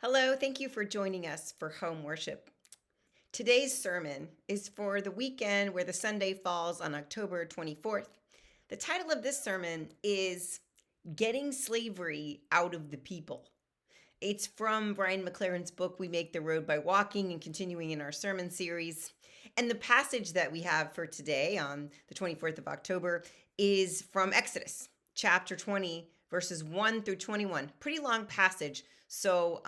Hello, thank you for joining us for home worship. Today's sermon is for the weekend where the Sunday falls on October 24th. The title of this sermon is Getting Slavery Out of the People. It's from Brian McLaren's book, We Make the Road by Walking, and continuing in our sermon series. And the passage that we have for today on the 24th of October is from Exodus, chapter 20, verses 1 through 21. Pretty long passage, so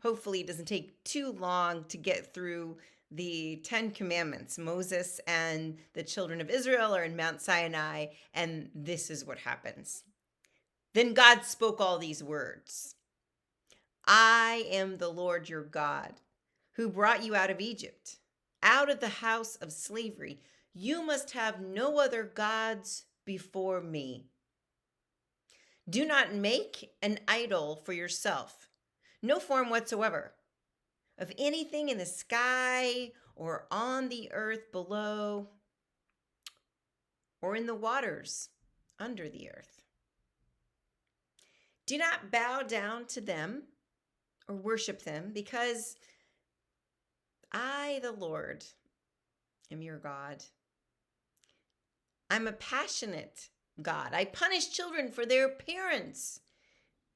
hopefully it doesn't take too long to get through the 10 Commandments. Moses and the children of Israel are in Mount Sinai, and this is what happens. Then God spoke all these words. I am the Lord your God, who brought you out of Egypt, out of the house of slavery. You must have no other gods before me. Do not make an idol for yourself, no form whatsoever, of anything in the sky or on the earth below or in the waters under the earth. Do not bow down to them or worship them, because I, the Lord, am your God. I'm a passionate God. I punish children for their parents'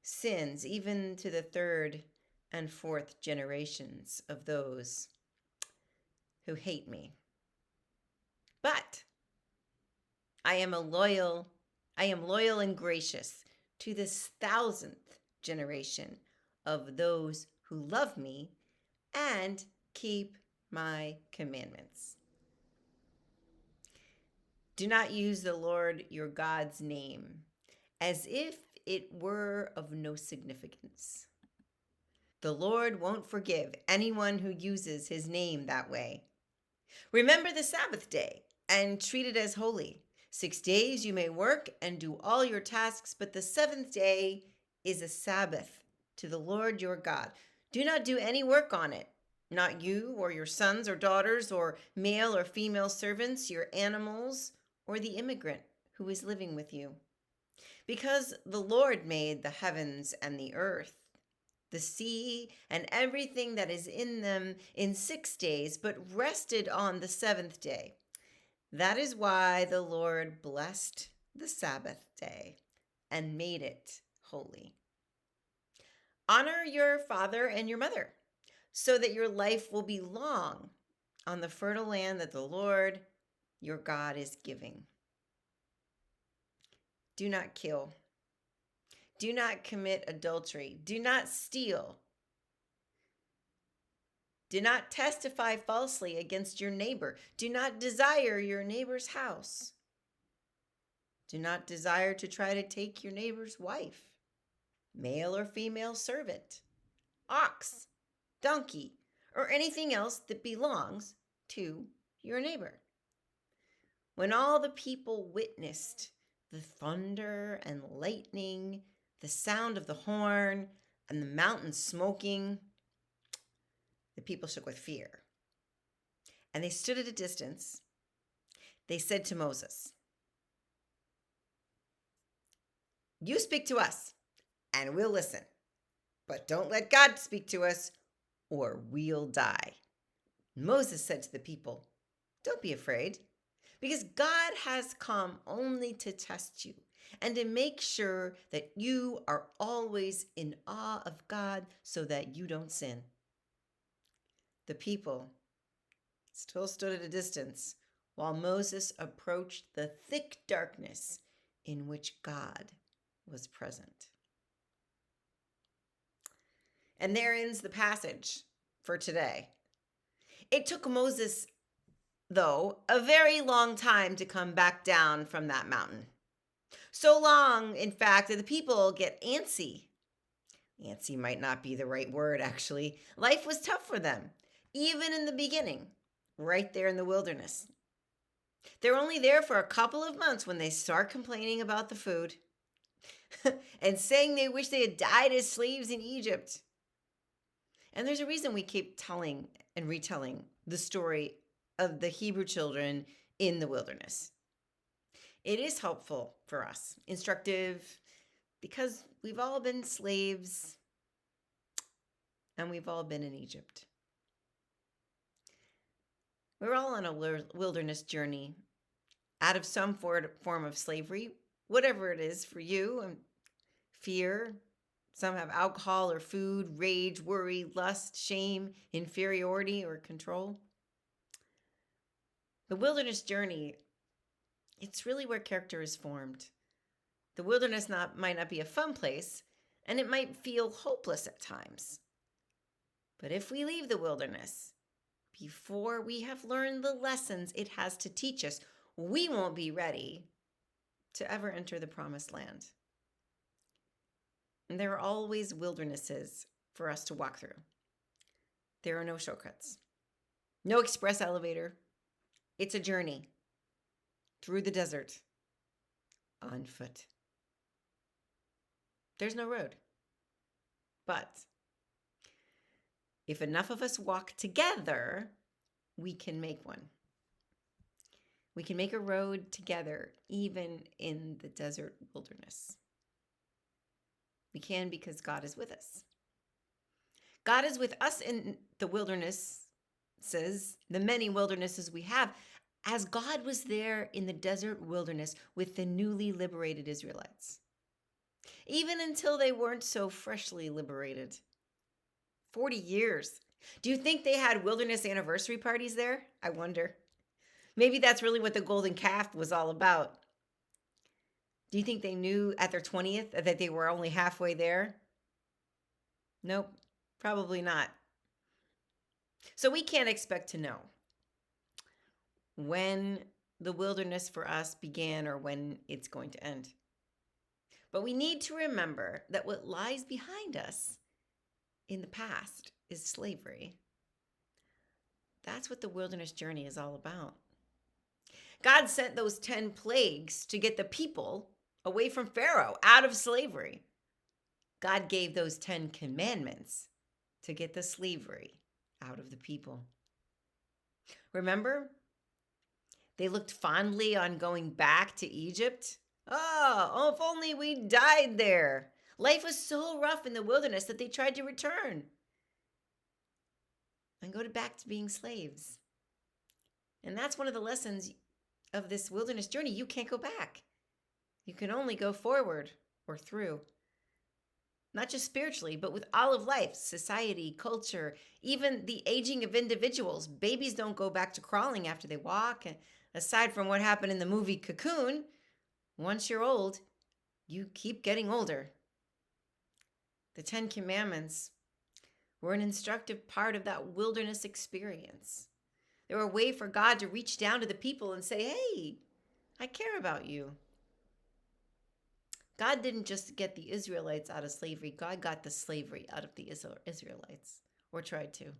sins, even to the third and fourth generations of those who hate me. But I am loyal and gracious to this 1,000th generation of those who love me and keep my commandments. Do not use the Lord your God's name as if it were of no significance. The Lord won't forgive anyone who uses his name that way. Remember the Sabbath day and treat it as holy. 6 days you may work and do all your tasks, but the seventh day is a Sabbath to the Lord your God. Do not do any work on it, not you or your sons or daughters or male or female servants, your animals, or the immigrant who is living with you. Because the Lord made the heavens and the earth, the sea, and everything that is in them in 6 days, but rested on the seventh day. That is why the Lord blessed the Sabbath day and made it holy. Honor your father and your mother, so that your life will be long on the fertile land that the Lord your God is giving. Do not kill. Do not commit adultery. Do not steal. Do not testify falsely against your neighbor. Do not desire your neighbor's house. Do not desire to try to take your neighbor's wife, male or female servant, ox, donkey, or anything else that belongs to your neighbor. When all the people witnessed the thunder and lightning, the sound of the horn, and the mountain smoking, the people shook with fear. And they stood at a distance. They said to Moses, "You speak to us, and we'll listen. But don't let God speak to us, or we'll die." Moses said to the people, "Don't be afraid, because God has come only to test you and to make sure that you are always in awe of God so that you don't sin." The people still stood at a distance while Moses approached the thick darkness in which God was present. And there ends the passage for today. It took Moses, though, a very long time to come back down from that mountain. So long, in fact, that the people get antsy. Antsy might not be the right word, actually. Life was tough for them, even in the beginning, right there in the wilderness. They're only there for a couple of months when they start complaining about the food and saying they wish they had died as slaves in Egypt. And there's a reason we keep telling and retelling the story of the Hebrew children in the wilderness. It is helpful for us, instructive, because we've all been slaves and we've all been in Egypt. We're all on a wilderness journey out of some form of slavery, whatever it is for you. Fear. Some have alcohol or food, rage, worry, lust, shame, inferiority, or control. The wilderness journey, it's really where character is formed. The wilderness might not be a fun place, and it might feel hopeless at times. But if we leave the wilderness before we have learned the lessons it has to teach us, we won't be ready to ever enter the promised land. And there are always wildernesses for us to walk through. There are no shortcuts, no express elevator. It's a journey through the desert on foot. There's no road. But if enough of us walk together, we can make one. We can make a road together, even in the desert wilderness. We can because God is with us. God is with us in the wildernesses, the many wildernesses we have, as God was there in the desert wilderness with the newly liberated Israelites, even until they weren't so freshly liberated. 40 years. Do you think they had wilderness anniversary parties there? I wonder. Maybe that's really what the golden calf was all about. Do you think they knew at their 20th that they were only halfway there? Nope, probably not. So we can't expect to know when the wilderness for us began or when it's going to end. But we need to remember that what lies behind us in the past is slavery. That's what the wilderness journey is all about. God sent those 10 plagues to get the people away from Pharaoh, out of slavery. God gave those 10 commandments to get the slavery out of the people. Remember? They looked fondly on going back to Egypt. Oh, if only we died there. Life was so rough in the wilderness that they tried to return and go back to being slaves. And that's one of the lessons of this wilderness journey. You can't go back. You can only go forward or through. Not just spiritually, but with all of life, society, culture, even the aging of individuals. Babies don't go back to crawling after they walk. And aside from what happened in the movie Cocoon, once you're old, you keep getting older. The 10 Commandments were an instructive part of that wilderness experience. They were a way for God to reach down to the people and say, hey, I care about you. God didn't just get the Israelites out of slavery. God got the slavery out of the Israelites, or tried to.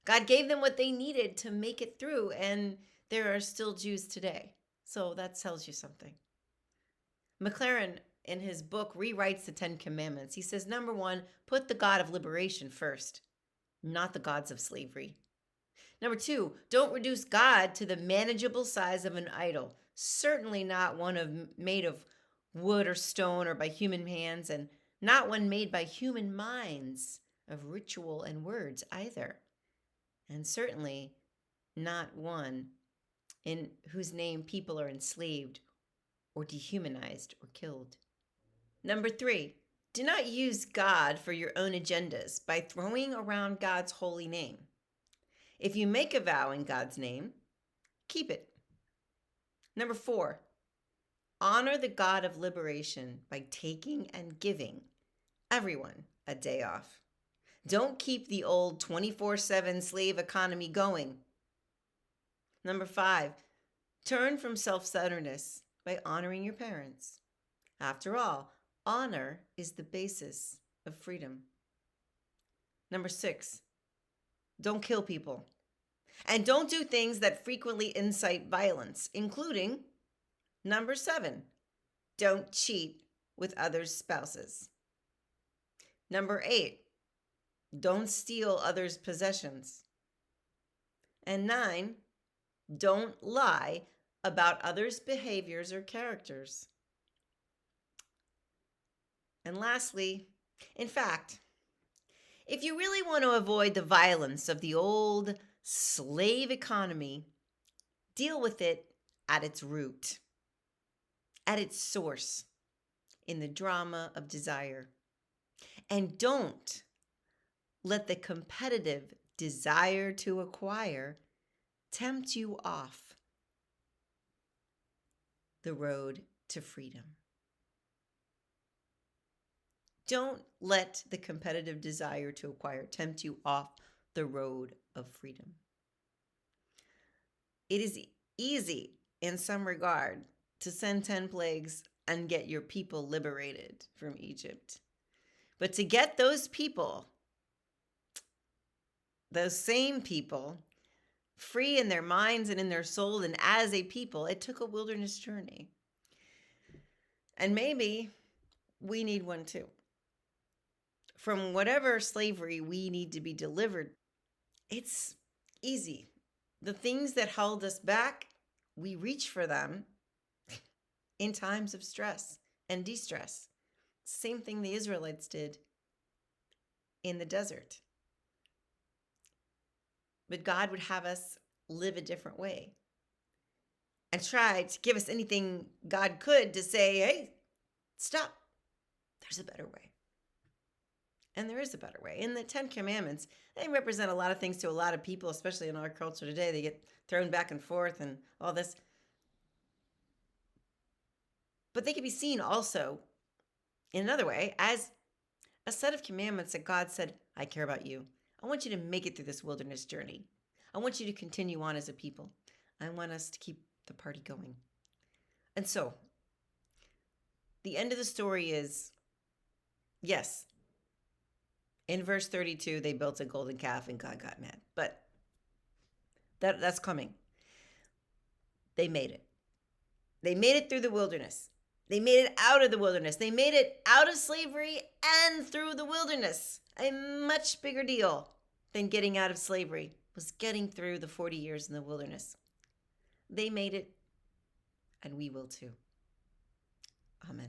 God gave them what they needed to make it through, and there are still Jews today. So that tells you something. McLaren, in his book, rewrites the 10 Commandments. He says, number 1, put the God of liberation first, not the gods of slavery. Number 2, don't reduce God to the manageable size of an idol, certainly not one made of wood or stone or by human hands, and not one made by human minds of ritual and words either, and certainly not one in whose name people are enslaved or dehumanized or killed. Number 3, do not use God for your own agendas by throwing around God's holy name. If you make a vow in God's name, keep it. Number 4, honor the God of liberation by taking and giving everyone a day off. Don't keep the old 24/7 slave economy going. Number 5, turn from self-centeredness by honoring your parents. After all, honor is the basis of freedom. Number 6, don't kill people. And don't do things that frequently incite violence, including number 7, don't cheat with others' spouses. Number 8, don't steal others' possessions. And 9, don't lie about others' behaviors or characters. And lastly, in fact, If you really want to avoid the violence of the old slave economy, deal with it at its root, at its source, in the drama of desire. And don't let the competitive desire to acquire tempt you off the road to freedom. Don't let the competitive desire to acquire tempt you off the road of freedom. It is easy in some regard to send 10 plagues and get your people liberated from Egypt. But to get those people, those same people, free in their minds and in their soul and as a people, it took a wilderness journey. And maybe we need one too. From whatever slavery we need to be delivered, it's easy. The things that held us back, we reach for them in times of stress and de-stress. Same thing the Israelites did in the desert. But God would have us live a different way and try to give us anything God could to say, hey, stop. There's a better way. And there is a better way. In the 10 Commandments, they represent a lot of things to a lot of people, especially in our culture today. They get thrown back and forth and all this. But they can be seen also in another way as a set of commandments that God said, I care about you. I want you to make it through this wilderness journey. I want you to continue on as a people. I want us to keep the party going. And so, the end of the story is, yes, in verse 32, they built a golden calf and God got mad. But that's coming. They made it. They made it through the wilderness. They made it out of the wilderness. They made it out of slavery and through the wilderness. A much bigger deal than getting out of slavery was getting through the 40 years in the wilderness. They made it, and we will too. Amen.